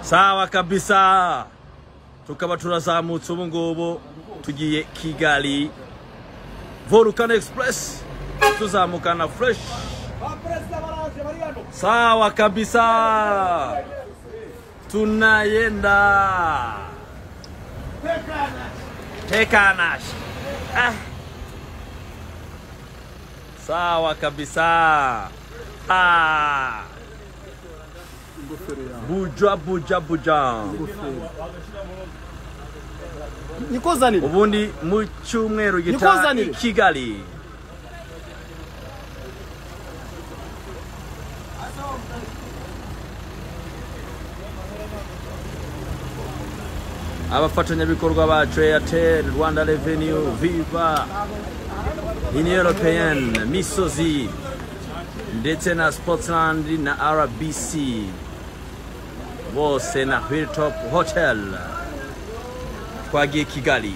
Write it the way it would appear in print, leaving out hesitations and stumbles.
Sawa kabisa. Tukaba turazamutse ubu ngubu tugiye Kigali Volcano Express tuzamukana fresh. Sawa kabisa. Tunayenda Tekanash. Sawa kabisa. Buja. Nikozanire. Ubundi mu cyumweru gitaha Kigali. Abafatanyabikorwa bacu Airtel, Rwanda Revenue, Viva, Union Européenne, Misozi, ndetse na Sportsland na RBC, bose na Hilltop Hotel. Twagiye Kigali.